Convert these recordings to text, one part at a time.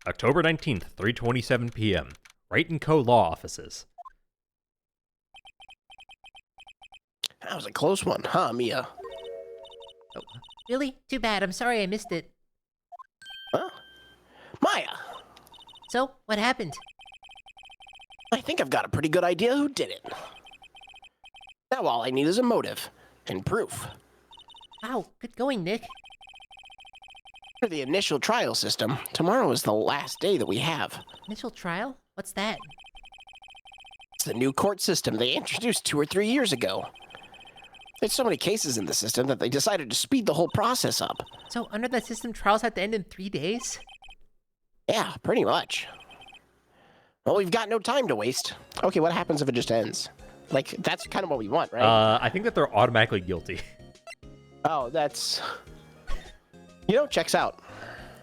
October 19th, 3:27 p.m. Wright & Co. Law Offices. That was a close one, huh, Mia? Oh, really? Too bad. I'm sorry I missed it. Huh? Maya! So, what happened? I think I've got a pretty good idea who did it. Now all I need is a motive and proof. Wow, good going, Nick. For the initial trial system, tomorrow is the last day that we have. Initial trial? What's that? It's the new court system they introduced 2 or 3 years ago. There's so many cases in the system that they decided to speed the whole process up. So, under that system, trials have to end in 3 days? Yeah, pretty much. Well, we've got no time to waste. Okay, what happens if it just ends? Like, that's kind of what we want, right? I think that they're automatically guilty. Oh, that's... checks out.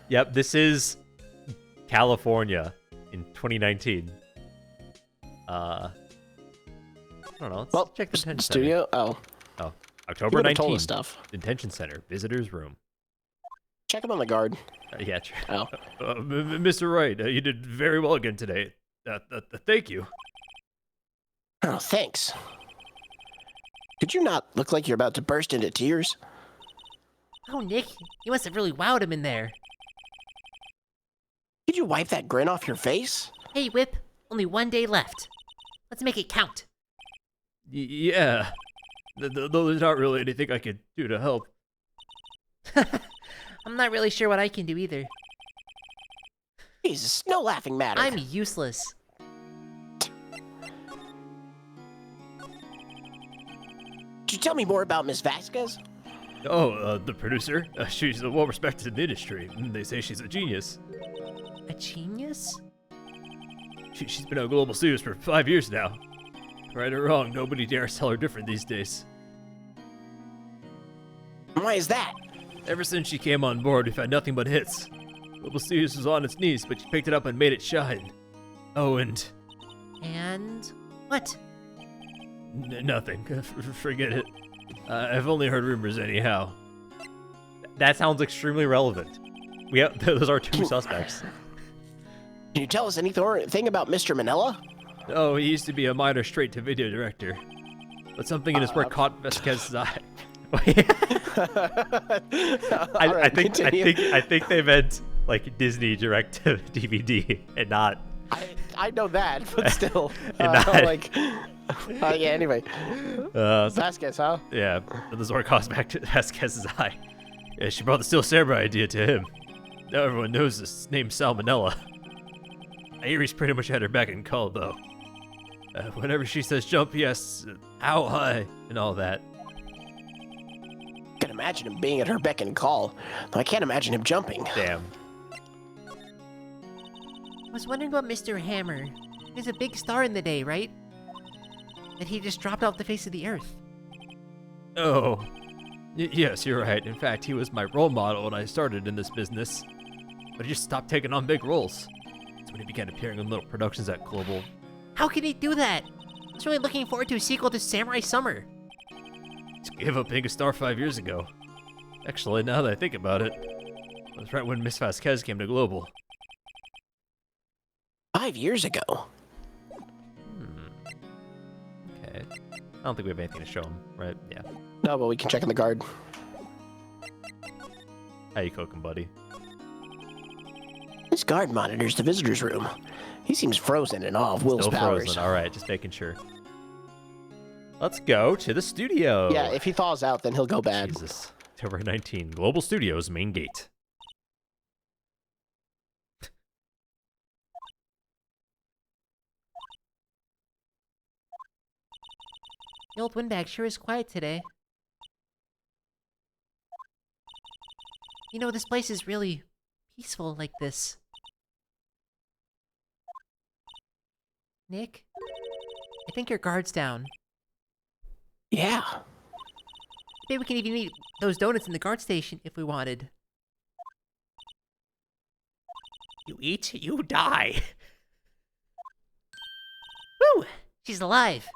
Yep, this is California in 2019. I don't know. Let's check the detention studio. Center. Oh, October 19th. Stuff. Detention Center, visitors room. Check him on the guard. Yeah, true. Oh. Mr. Wright, you did very well again today. Thank you. Oh, thanks. Could you not look like you're about to burst into tears? Oh, Nick, you must have really wowed him in there. Could you wipe that grin off your face? Hey, Whip, only 1 day left. Let's make it count. Yeah. Though there's not really anything I could do to help. I'm not really sure what I can do either. Jesus, no laughing matter. I'm useless. Could you tell me more about Miss Vasquez? Oh, the producer? She's well-respected in the industry. They say she's a genius. A genius? She's been at Global Studios for 5 years now. Right or wrong, nobody dares tell her different these days. Why is that? Ever since she came on board, we've had nothing but hits. Global Studios was on its knees, but she picked it up and made it shine. Oh, and... And... what? Nothing. Forget it. I've only heard rumors anyhow. That sounds extremely relevant. Those are two suspects. Can you tell us anything about Mr. Manila? Oh, he used to be a minor straight-to-video director. But something in his work caught Vasquez's eye. I think they meant like Disney direct to DVD and not. I know that, but still, yeah. Anyway, Vasquez, huh? Yeah, the Zord caused back to Vasquez's eye. Yeah, she brought the Steel Samurai idea to him. Now everyone knows this name's Salmonella. I hear he's pretty much had her back in call though. Whenever she says jump, he asks how high and all that. I can imagine him being at her beck and call, though I can't imagine him jumping. Damn. I was wondering about Mr. Hammer. He's a big star in the day, right? That he just dropped off the face of the earth. Oh. Yes, you're right. In fact, he was my role model when I started in this business. But he just stopped taking on big roles. That's when he began appearing in little productions at Global. How can he do that? I was really looking forward to a sequel to Samurai Summer. He gave up being a star 5 years ago. Actually, now that I think about it, it was right when Miss Vasquez came to Global. 5 years ago? Okay. I don't think we have anything to show him, right? Yeah. No, but we can check in the guard. How you cooking, buddy? This guard monitors the visitor's room. He seems frozen in awe of Will's Still powers. frozen. All right, just making sure. Let's go to the studio. Yeah, if he thaws out, then he'll go bad. Jesus. October 19, Global Studios main gate. The old windbag sure is quiet today. You know, this place is really peaceful like this. Nick? I think your guard's down. Yeah. Maybe we can even eat those donuts in the guard station if we wanted. You eat, you die. Woo! She's alive.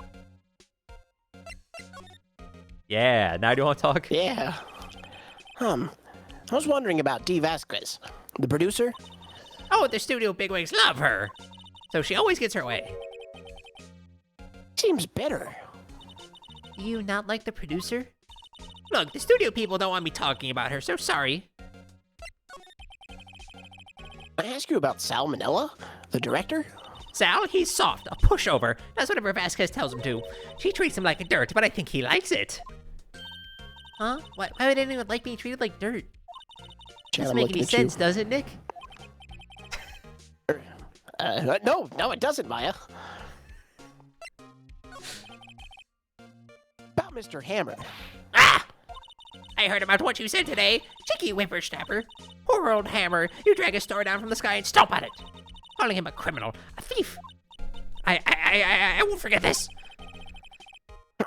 Yeah, now do you want to talk? Yeah. I was wondering about D. Vasquez, the producer. Oh, the studio bigwigs love her. So she always gets her way. Seems bitter. Do you not like the producer? Look, the studio people don't want me talking about her, so sorry. I ask you about Salmonella, the director? Sal, he's soft, a pushover, does whatever Vasquez tells him to. She treats him like dirt, but I think he likes it. Huh? Why would anyone like being treated like dirt? Chad, Doesn't I'm make looking any at you. sense, does it, Nick? No, it doesn't, Maya. About Mr. Hammer. Ah! I heard about what you said today. Cheeky whippersnapper. Poor old Hammer. You drag a star down from the sky and stomp on it. Calling him a criminal. A thief. I won't forget this.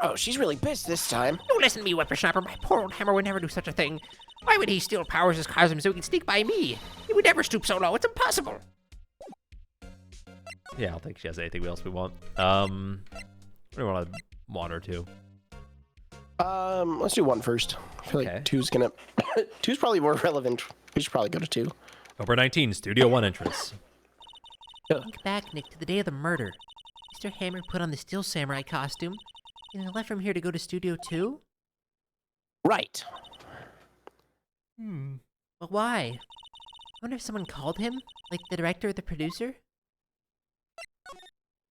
Oh, she's really pissed this time. Don't listen to me, whippersnapper. My poor old Hammer would never do such a thing. Why would he steal powers as Cosm so he can sneak by me? He would never stoop so low. It's impossible. Yeah, I don't think she has anything else we want. What do we want to water to? Let's do one first. I feel Okay. like two's gonna... two's probably more relevant. We should probably go to two. October 19, Studio 1 entrance. Think back, Nick, to the day of the murder. Mr. Hammer put on the Steel Samurai costume, and he left from here to go to Studio 2? Right. But why? I wonder if someone called him? Like the director or the producer?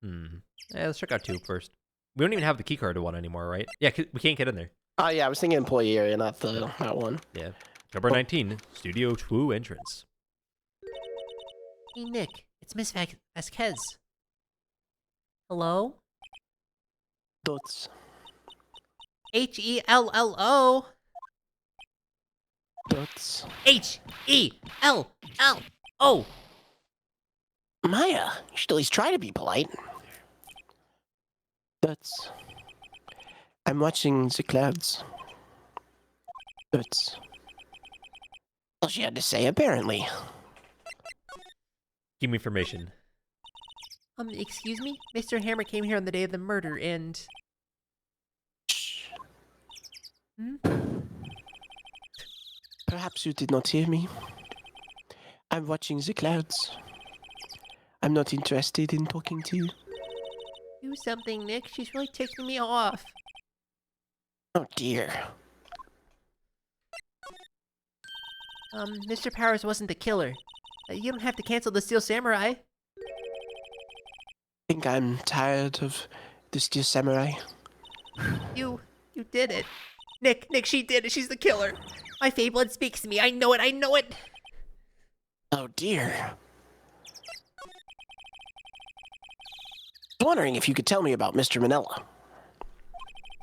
Yeah, let's check out 2 first. We don't even have the keycard to 1 anymore, right? Yeah, we can't get in there. Oh, yeah, I was thinking employee area, not that one. Yeah. October 19, Studio 2 entrance. Hey, Nick, it's Miss Vasquez. Hello? Dots. H-E-L-L-O. Dots. H-E-L-L-O. Maya, you should at least try to be polite. Dots. I'm watching the clouds. Dots. All she had to say, apparently. Give me information. Excuse me? Mr. Hammer came here on the day of the murder and... Shh. Hmm? Perhaps you did not hear me. I'm watching the clouds. I'm not interested in talking to you. Do something, Nick. She's really ticking me off. Oh dear. Mr. Powers wasn't the killer. You don't have to cancel the Steel Samurai. I think I'm tired of the Steel Samurai. You did it. Nick, she did it. She's the killer. My fey blood speaks to me. I know it. Oh dear. I was wondering if you could tell me about Mr. Manila.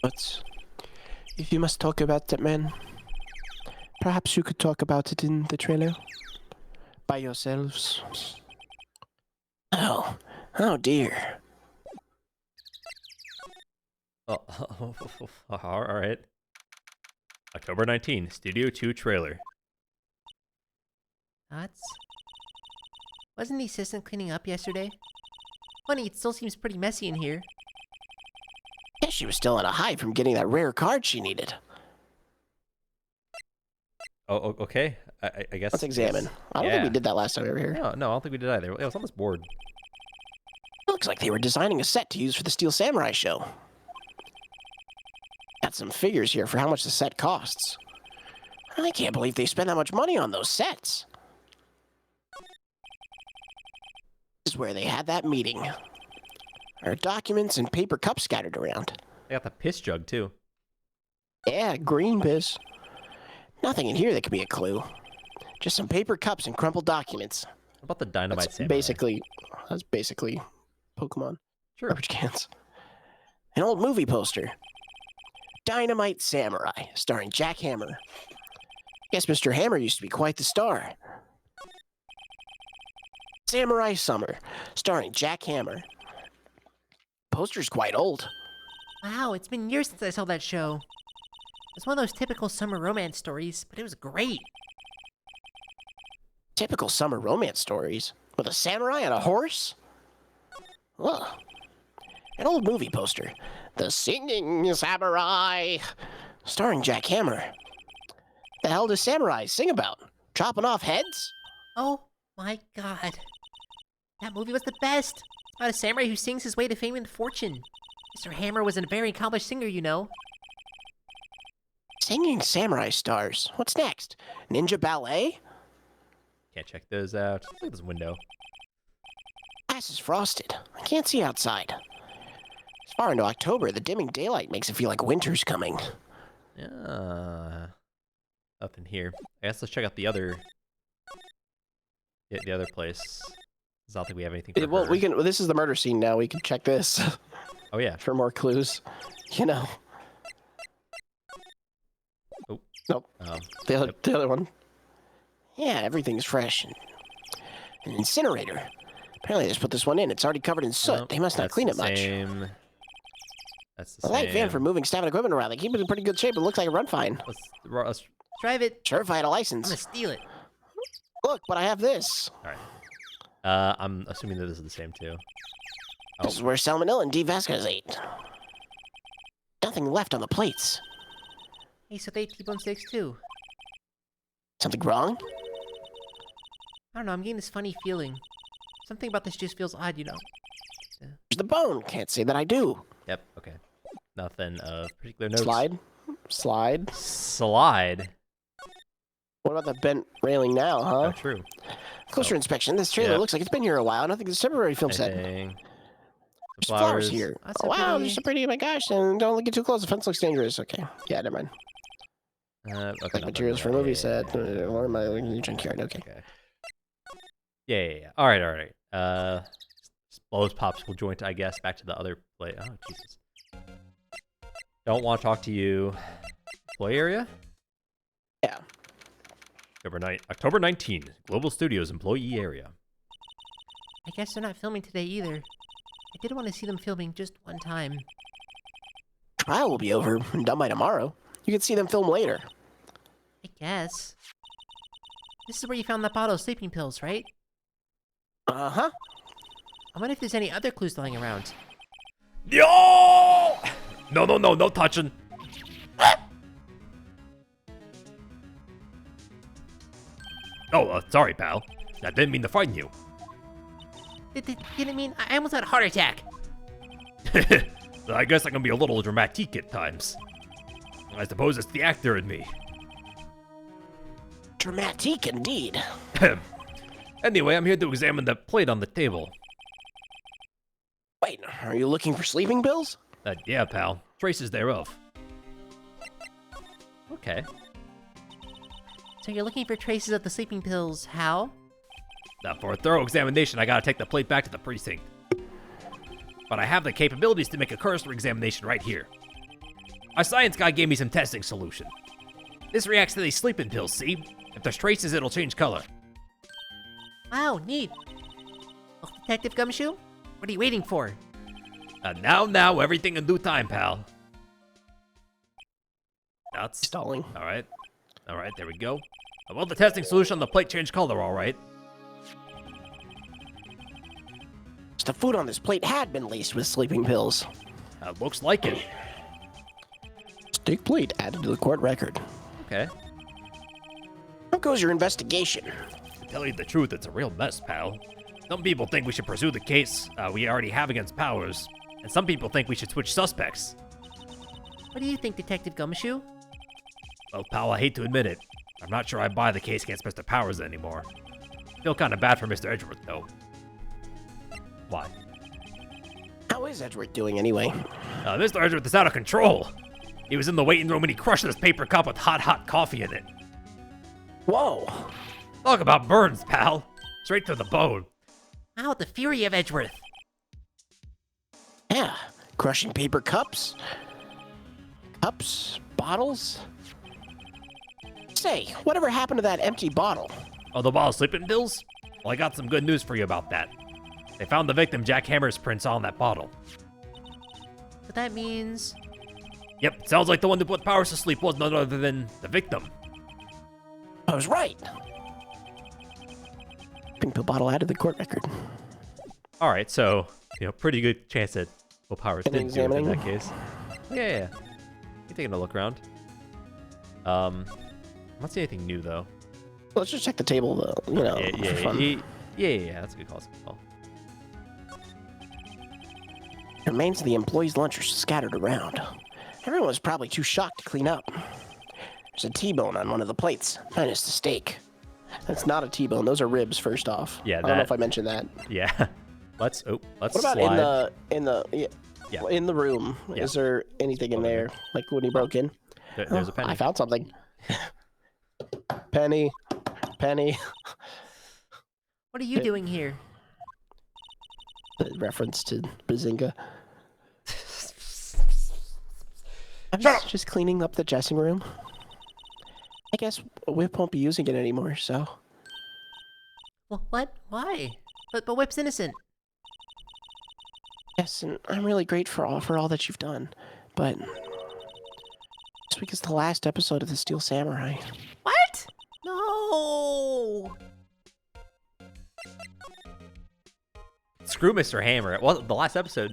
But if you must talk about that man, perhaps you could talk about it in the trailer by yourselves. Oh dear. Oh, all right. October 19, Studio 2 trailer. Thoughts? Wasn't the assistant cleaning up yesterday? Funny, it still seems pretty messy in here. Yeah, she was still on a high from getting that rare card she needed. Oh, okay. I guess. Let's examine. I don't think we did that last time we were here. No, I don't think we did either. It was on this board. It looks like they were designing a set to use for the Steel Samurai show. Got some figures here for how much the set costs. I can't believe they spent that much money on those sets. This is where they had that meeting. There are documents and paper cups scattered around. They got the piss jug, too. Yeah, green piss. Nothing in here that could be a clue. Just some paper cups and crumpled documents. What about the dynamite That's samurai? basically Pokemon. Sure. Garbage cans. An old movie poster. Dynamite Samurai, starring Jack Hammer. Guess Mr. Hammer used to be quite the star. Samurai Summer, starring Jack Hammer. Poster's quite old. Wow, it's been years since I saw that show. It's one of those typical summer romance stories, but it was great. Typical summer romance stories. With a samurai on a horse? Ugh. An old movie poster. The Singing Samurai, starring Jack Hammer. The hell do samurais sing about? Chopping off heads? Oh, My God. That movie was the best. It's about a samurai who sings his way to fame and fortune. Mr. Hammer was a very accomplished singer, you know. Singing samurai stars. What's next? Ninja ballet? Can't check those out. Look at this window. Glass is frosted. I can't see outside. It's far into October. The dimming daylight makes it feel like winter's coming. Yeah. Nothing here. I guess let's check out the other. Yeah, the other place. I don't think we have anything. For Well, her. we can. This is the murder scene now. We can check this Oh yeah. for more clues. You know. Oh. Nope. The Yep. other one. Yeah, everything's fresh. An incinerator. Apparently, they just put this one in. It's already covered in soot. Nope, They must not that's clean the it much. same. That's the A light van for same. moving staff and equipment around. They keep it in pretty good shape. It looks like it run fine. Let's Drive it. Sure, if I had a I'm license. gonna steal it. Look, but I have this. all right. I'm assuming that this is the same too. Oh. This is where Salmonella and D. Vasquez ate. Nothing left on the plates. Hey, so they eat T-bone steaks too. Something wrong? I don't know, I'm getting this funny feeling. Something about this just feels odd, you know. There's the bone. Can't say that I do. Yep. Okay. Nothing of particular note. Slide. Slide. Slide. What about the bent railing now, Oh, huh? true. Closer So, inspection. This trailer yeah. looks like it's been here a while. Nothing is a temporary film set. Anything. There's flowers here. That's Oh, so wow, pretty. they're so pretty. Oh my gosh. And don't get too close. The fence looks dangerous. Okay. Yeah, never mind. Okay. Like materials for a movie set. Or my junkyard. Okay. Okay. Yeah. All right. Blows popsicle joint, I guess. Back to the other play. Oh, Jesus. Don't want to talk to you. Play area? Yeah. October 19, Global Studios employee area. I guess they're not filming today either. I did want to see them filming just one time. Trial will be over and done by tomorrow. You can see them film later. I guess. This is where you found that bottle of sleeping pills, right? Uh-huh. I wonder if there's any other clues lying around. Yo! No touching. Oh, sorry, pal. I didn't mean to frighten you. Didn't mean I almost had a heart attack. I guess I can be a little dramatic at times. I suppose it's the actor in me. Dramatic indeed. Anyway, I'm here to examine the plate on the table. Wait, are you looking for sleeping pills? Yeah, pal. Traces thereof. Okay. So you're looking for traces of the sleeping pills, how? Now, for a thorough examination, I gotta take the plate back to the precinct. But I have the capabilities to make a cursory examination right here. Our science guy gave me some testing solution. This reacts to these sleeping pills, see? If there's traces, it'll change color. Wow, neat. Well, Detective Gumshoe? What are you waiting for? Now, everything in due time, pal. That's... Stalling. Alright, there we go. Well, the testing solution on the plate changed color, alright. The food on this plate had been laced with sleeping pills. Looks like it. Steak plate added to the court record. Okay. How goes your investigation? To tell you the truth, it's a real mess, pal. Some people think we should pursue the case we already have against Powers, and some people think we should switch suspects. What do you think, Detective Gumshoe? Well, pal, I hate to admit it. I'm not sure I buy the case against Mr. Powers anymore. Feel kind of bad for Mr. Edgeworth, though. Why? How is Edgeworth doing anyway? Mr. Edgeworth is out of control. He was in the waiting room and he crushed this paper cup with hot coffee in it. Whoa. Talk about burns, pal. Straight to the bone. Wow, the fury of Edgeworth. Yeah, crushing paper cups. Cups? Bottles? Say, whatever happened to that empty bottle? Oh, the ball of sleeping pills? Well, I got some good news for you about that. They found the victim Jack Hammer's prints on that bottle. So that means... Yep, sounds like the one who put Powers to sleep was none other than the victim. I was right. Pink pill bottle added to the court record. Alright, so, pretty good chance that Will Powers Can you didn't do it in examine? that case. Yeah. You're taking a look around. I'm not seeing anything new, though. Let's just check the table, though. You know, Yeah, for yeah, fun. yeah. That's a good call. That's a good call. The remains of the employees' lunch are scattered around. Everyone was probably too shocked to clean up. There's a T-bone on one of the plates, minus the steak. That's not a T-bone. Those are ribs. First off, Yeah, I don't know that- if I mentioned that. Yeah. Let's What about slide. yeah, in the room? Yeah. Is there anything in Over there? Like when he broke in? There's a penny. I found something. Penny. What are you doing here? The reference to Bazinga. I'm just cleaning up the dressing room. I guess Whip won't be using it anymore, so... Well, what? Why? But Whip's innocent. Yes, and I'm really grateful for all that you've done, but... This week is the last episode of The Steel Samurai. What? No. Screw Mr. Hammer. Well, the last episode.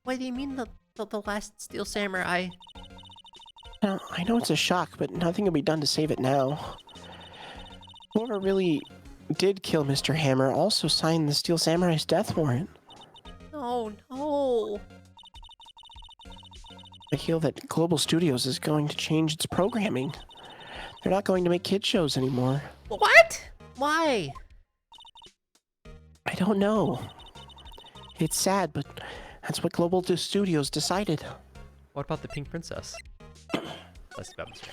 What do you mean the last Steel Samurai? Now, I know it's a shock, but nothing can be done to save it now. Whoever really did kill Mr. Hammer also signed the Steel Samurai's death warrant. No. I feel that Global Studios is going to change its programming. They're not going to make kid shows anymore. What? Why? I don't know. It's sad, but that's what Global Studios decided. What about the Pink Princess? That's about Mr.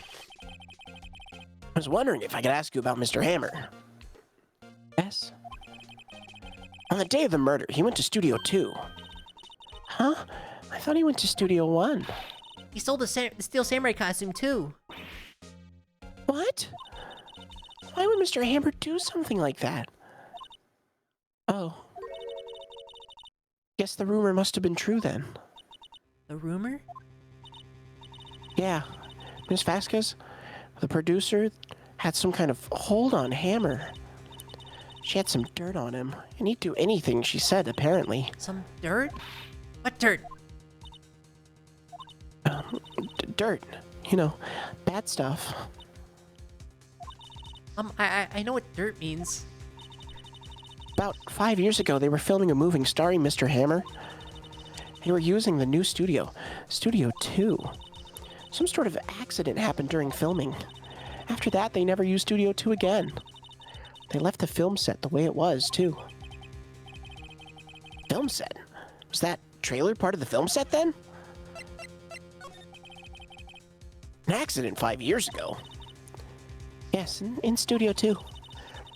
I was wondering if I could ask you about Mr. Hammer. Yes? On the day of the murder, he went to Studio 2. Huh? I thought he went to Studio 1. He stole the Steel Samurai costume too. What? Why would Mr. Hammer do something like that? Oh. Guess the rumor must have been true then. The rumor? Yeah. Miss Vasquez, the producer, had some kind of hold on Hammer. She had some dirt on him, and he'd do anything she said, apparently. Some dirt? What dirt? Dirt. You know, bad stuff. I know what dirt means. About 5 years ago, they were filming a movie starring Mr. Hammer. They were using the new studio, Studio 2. Some sort of accident happened during filming. After that, they never used Studio 2 again. They left the film set the way it was, too. Film set? Was that trailer part of the film set, then? An accident 5 years ago. Yes, in Studio 2.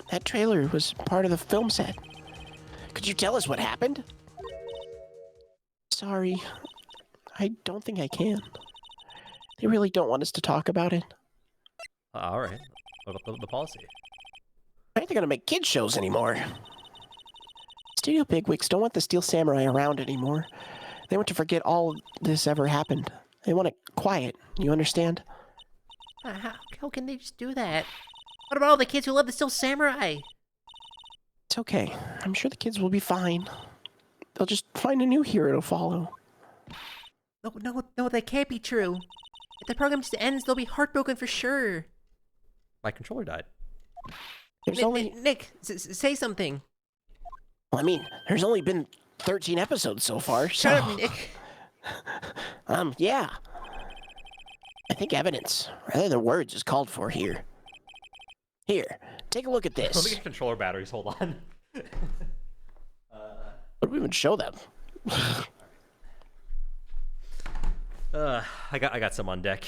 That trailer was part of the film set. Could you tell us what happened? Sorry. I don't think I can. They really don't want us to talk about it. All right. What about the policy? Why aren't they going to make kids shows anymore? Studio bigwigs don't want the Steel Samurai around anymore. They want to forget all this ever happened. They want it quiet. You understand? How can they just do that? What about all the kids who love the Steel Samurai? It's okay. I'm sure the kids will be fine. They'll just find a new hero to follow. No, that can't be true. If the program just ends, they'll be heartbroken for sure. My controller died. There's only... Nick, say something. Well, I mean, there's only been 13 episodes so far, so... Shut up, Nick. Yeah. I think evidence, rather than words, is called for here. Here, take a look at Let me this. get controller batteries. Hold on. What do we even show them? I got some on deck.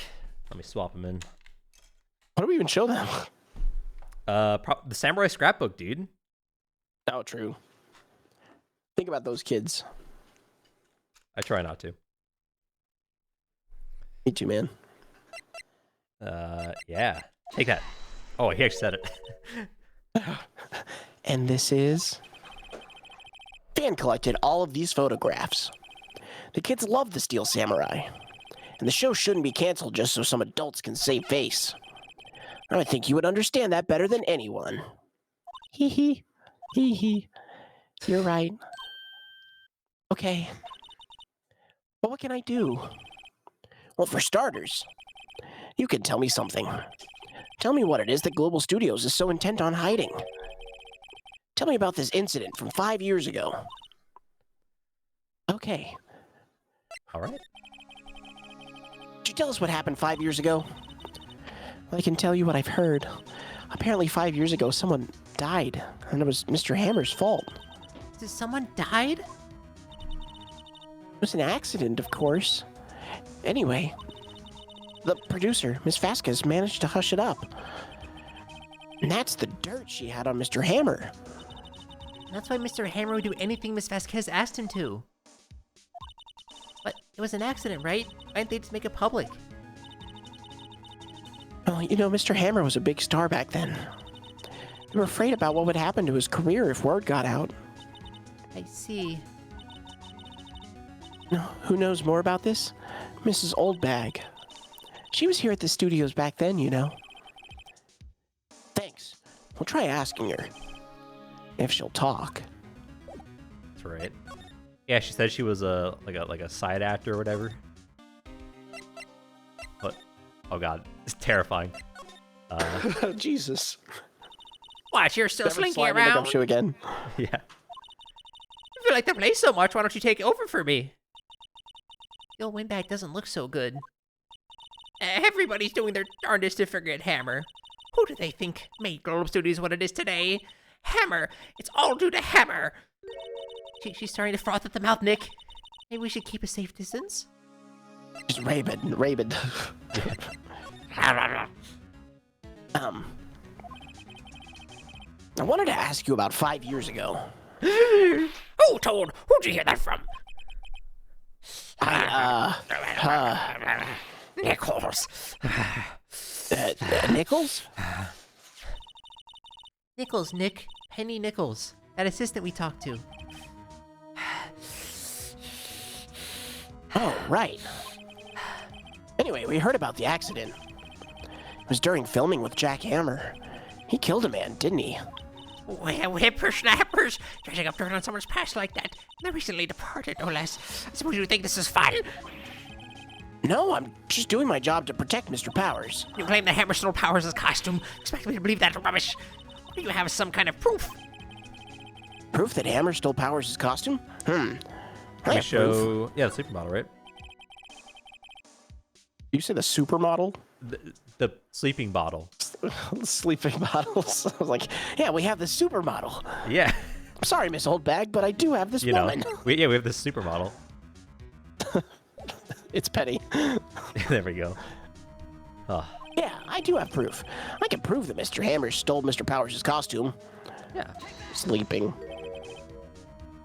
Let me swap them in. What do we even show them? The Samurai Scrapbook, dude. Oh, true. Think about those kids. I try not to. Me too, man. Yeah. Take that. Oh, he actually said it. And this is... Fan collected all of these photographs. The kids love the Steel Samurai. And the show shouldn't be canceled just so some adults can save face. I think you would understand that better than anyone. Hee hee. Hee hee. You're right. Okay. But what can I do? Well, for starters, you can tell me something. Tell me what it is that Global Studios is so intent on hiding. Tell me about this incident from 5 years ago. Okay. All right. Could you tell us what happened 5 years ago? Well, I can tell you what I've heard. Apparently 5 years ago, someone died, and it was Mr. Hammer's fault. Did someone died? It was an accident, of course. Anyway, the producer, Miss Vasquez, managed to hush it up. And that's the dirt she had on Mr. Hammer. That's why Mr. Hammer would do anything Miss Vasquez asked him to. But it was an accident, right? Why didn't they just make it public? Well, you know, Mr. Hammer was a big star back then. They were afraid about what would happen to his career if word got out. I see. Who knows more about this? Mrs. Oldbag. She was here at the studios back then, you know. Thanks. We'll try asking her. If she'll talk. That's right. Yeah, she said she was like a side actor or whatever. But oh god, it's terrifying. Jesus. What, you're still Never slinking slide in the around? gumshoe again. Yeah. If you like the place so much, why don't you take over for me? The old windbag doesn't look so good. Everybody's doing their darndest to forget Hammer. Who do they think made Global Studios what it is today? Hammer! It's all due to Hammer! She's starting to froth at the mouth, Nick. Maybe we should keep a safe distance? Just Rabid. I wanted to ask you about 5 years ago. Who told? Who'd you hear that from? Nichols. Nichols? Nichols, Nick. Penny Nichols. That assistant we talked to. Oh, right. Anyway, we heard about the accident. It was during filming with Jack Hammer. He killed a man, didn't he? Whippersnappers! Dredging up dirt on someone's past like that. They're recently departed, no less. I suppose you think this is fun? No, I'm just doing my job to protect Mr. Powers. You claim that Hammer stole Powers' costume. Expect me to believe that rubbish? Or do you have some kind of proof? Proof that Hammer stole Powers' costume? I They have show proof. yeah, the sleeping model, right? You say the supermodel? The sleeping bottle. Sleeping models. I was like, yeah, we have the supermodel. Yeah. I'm sorry, Miss Oldbag, but I do have this You know. woman. We have this supermodel. It's Penny. There we go. Oh. Yeah, I do have proof. I can prove that Mr. Hammer stole Mr. Powers' costume. Yeah. Sleeping.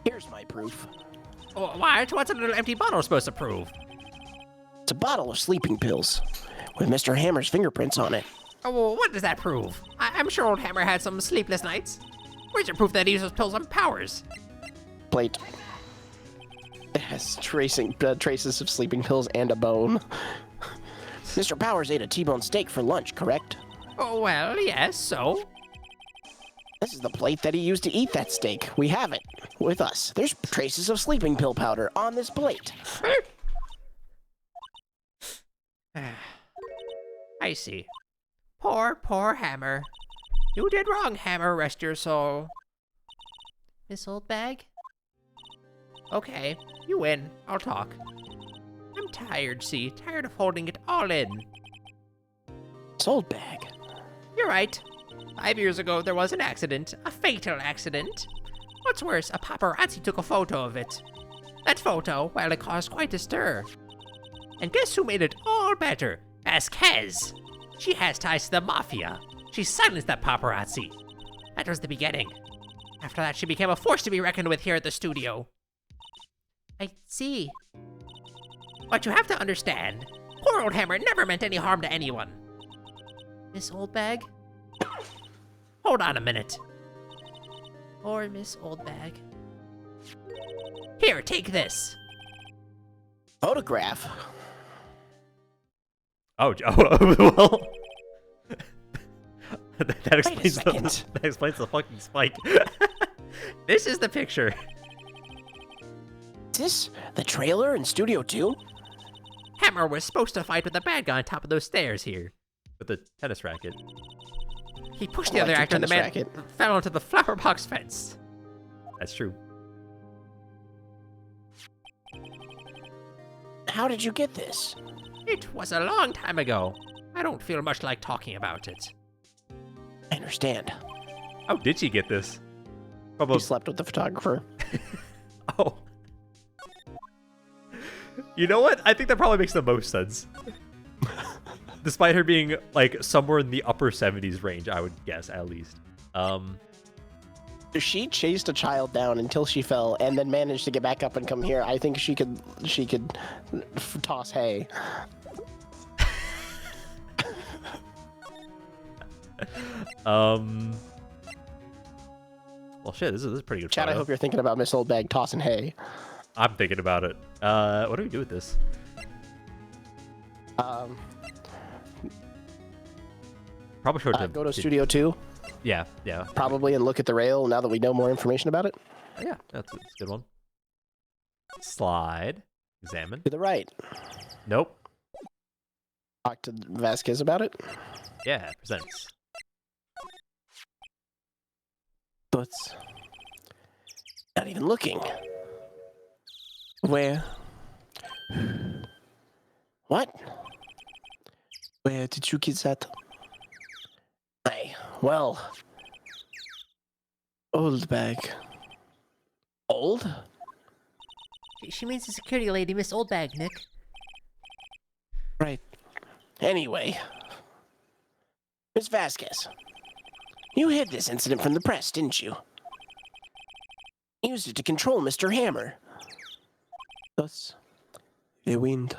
Here's my proof. Oh, what? What's a little empty bottle supposed to prove? It's a bottle of sleeping pills with Mr. Hammer's fingerprints on it. Oh, well, what does that prove? I'm sure old Hammer had some sleepless nights. Where's your proof that he uses pills on Powers? Plate. It has traces of sleeping pills and a bone. Mr. Powers ate a T-bone steak for lunch, correct? Oh, well, yes, so? This is the plate that he used to eat that steak. We have it with us. There's traces of sleeping pill powder on this plate. I see. Poor Hammer. You did wrong, Hammer, rest your soul. Miss Oldbag? Okay, you win. I'll talk. I'm tired, see? Tired of holding it all in. It's Oldbag. You're right. 5 years ago, there was an accident. A fatal accident. What's worse, a paparazzi took a photo of it. That photo, well, it caused quite a stir. And guess who made it all better? Vasquez. She has ties to the Mafia. She silenced that paparazzi. That was the beginning. After that, she became a force to be reckoned with here at the studio. I see. But you have to understand, poor old Hammer never meant any harm to anyone. Miss Oldbag? Hold on a minute. Or Miss Oldbag. Here, take this. Photograph. Oh, well. that explains second. that explains the fucking spike. This is the picture. Is this the trailer in Studio 2? Hammer was supposed to fight with the bad guy on top of those stairs here. with the tennis racket. He pushed the I other like your actor and the tennis man racket. fell onto the flower box fence. That's true. How did you get this? It was a long time ago. I don't feel much like talking about it. I understand. How did she get this? You Probably. slept with the photographer. Oh. You know what? I think that probably makes the most sense. Despite her being like somewhere in the upper 70s range, I would guess at least. If she chased a child down until she fell and then managed to get back up and come here, I think she could toss hay. Well, shit, this is a pretty good Chad, I photo. hope you're thinking about Miss Oldbag tossing hay. I'm thinking about it. What do we do with this? Probably show it to Go to Studio 2, Yeah, yeah. probably, and look at the rail now that we know more information about it. Oh, yeah, that's a good one. Slide. Examine. To the right. Nope. Talk to Vasquez about it. Yeah, presents. But not even looking. Where? What? Where did you get that? Well, old bag. Old? She means the security lady, Miss Oldbag, Nick. Right. Anyway, Miss Vasquez, you hid this incident from the press, didn't you? Used it to control Mr. Hammer. Thus, the wind.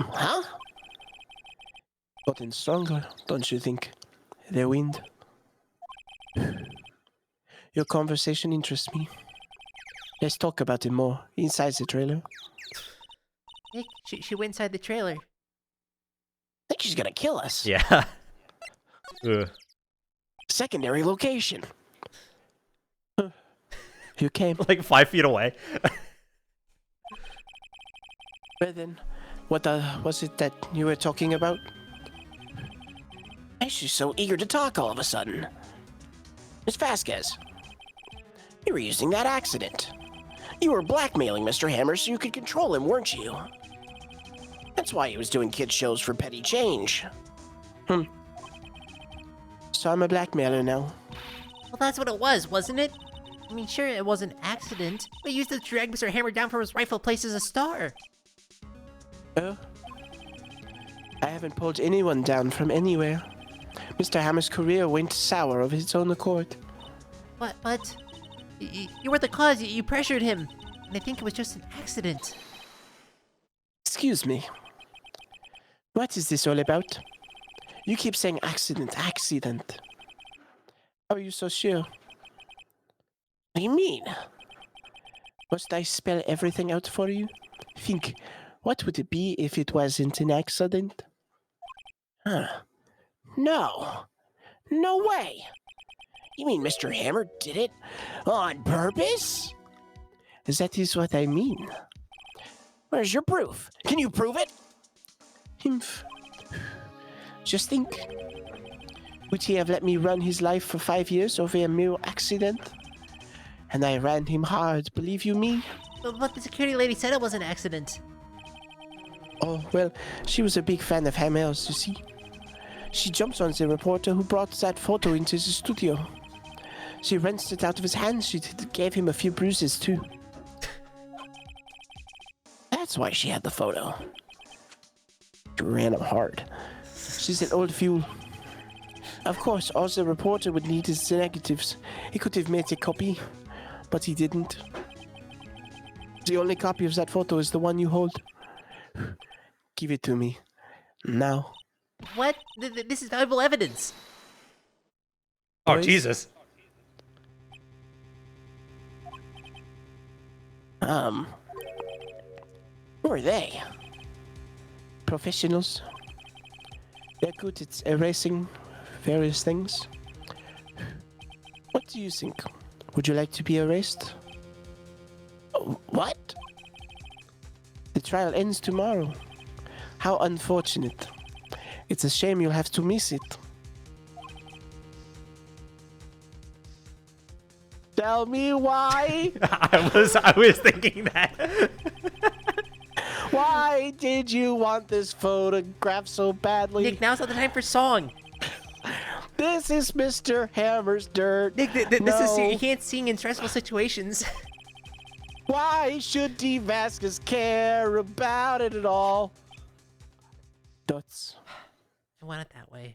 Huh? Gotten stronger, don't you think? The wind. Your conversation interests me. Let's talk about it more inside the trailer. Nick, she went inside the trailer. I think she's gonna kill us. Yeah. Ugh. Secondary location. You came. Like 5 feet away. Well then, what was it that you were talking about? Why is she so eager to talk all of a sudden? Miss Vasquez, you were using that accident. You were blackmailing Mr. Hammer so you could control him, weren't you? That's why he was doing kid shows for petty change. So I'm a blackmailer now. Well, that's what it was, wasn't it? I mean, sure, it was an accident. We used it to drag Mr. Hammer down from his rightful place as a star. Oh? I haven't pulled anyone down from anywhere. Mr. Hammer's career went sour of its own accord. But you were the cause. You pressured him. And I think it was just an accident. Excuse me. What is this all about? You keep saying accident, accident. How are you so sure? What do you mean? Must I spell everything out for you? Think, what would it be if it wasn't an accident? Huh. No. No way. You mean Mr. Hammer did it on purpose? That is what I mean. Where's your proof? Can you prove it? Himph. Just think. Would he have let me run his life for 5 years over a mere accident? And I ran him hard, believe you me? But the security lady said it was an accident. Oh, well, she was a big fan of Hammer's, you see. She jumps on the reporter who brought that photo into the studio. She wrenched it out of his hands. She gave him a few bruises, too. That's why she had the photo. She ran him hard. She's an old fool. Of course, all the reporter would need is the negatives. He could have made a copy, but he didn't. The only copy of that photo is the one you hold. Give it to me. Now. What? This is valuable evidence. Oh, Boys? Jesus. Who are they? Professionals. They're good at erasing various things. What do you think? Would you like to be erased? What? The trial ends tomorrow. How unfortunate. It's a shame you'll have to miss it. Tell me why. I was thinking that. Why did you want this photograph so badly? Nick, now's not the time for song. This is Mr. Hammer's dirt. Nick, this is No. you can't sing in stressful situations. Why should D. Vasquez care about it at all? Dots. I want it that way.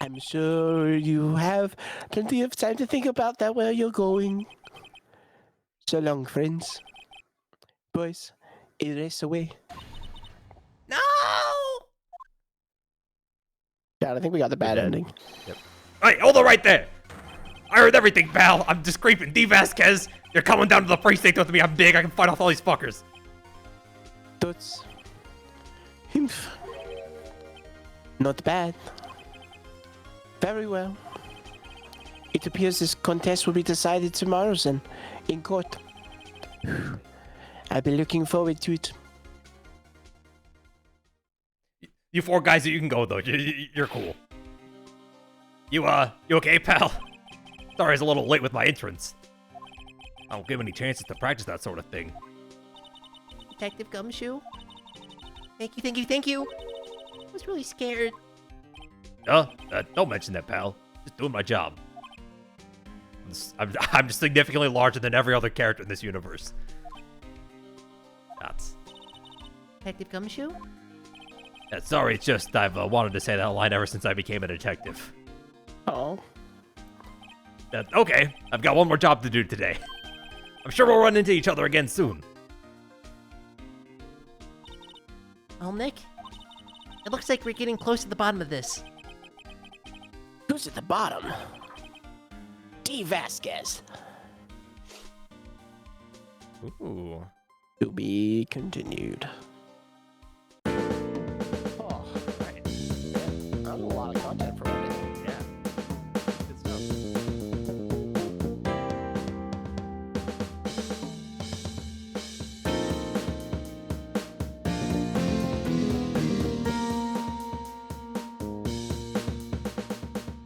I'm sure you have plenty of time to think about that where you're going. So long, friends. Boys, erase away. No! God, I think we got the bad dead. ending. Hey, hold on right there. I heard everything, pal. I'm just creeping. D. Vasquez, you're coming down to the precinct with me. I'm big. I can fight off all these fuckers. Dots. Humph. Not bad. Very well. It appears this contest will be decided tomorrow then, in court. I'll be looking forward to it. You four guys, you can go though. You're cool. You okay, pal? Sorry, I was a little late with my entrance. I don't give any chances to practice that sort of thing. Detective Gumshoe? Thank you, thank you, thank you. I was really scared. Don't mention that, pal. Just doing my job. I'm just significantly larger than every other character in this universe. That's. Detective Gumshoe? Yeah, sorry, it's just I've wanted to say that line ever since I became a detective. Oh. Okay, I've got one more job to do today. I'm sure we'll run into each other again soon. Well, Nick, it looks like we're getting close to the bottom of this. Who's at the bottom? D. Vasquez. Ooh. To be continued.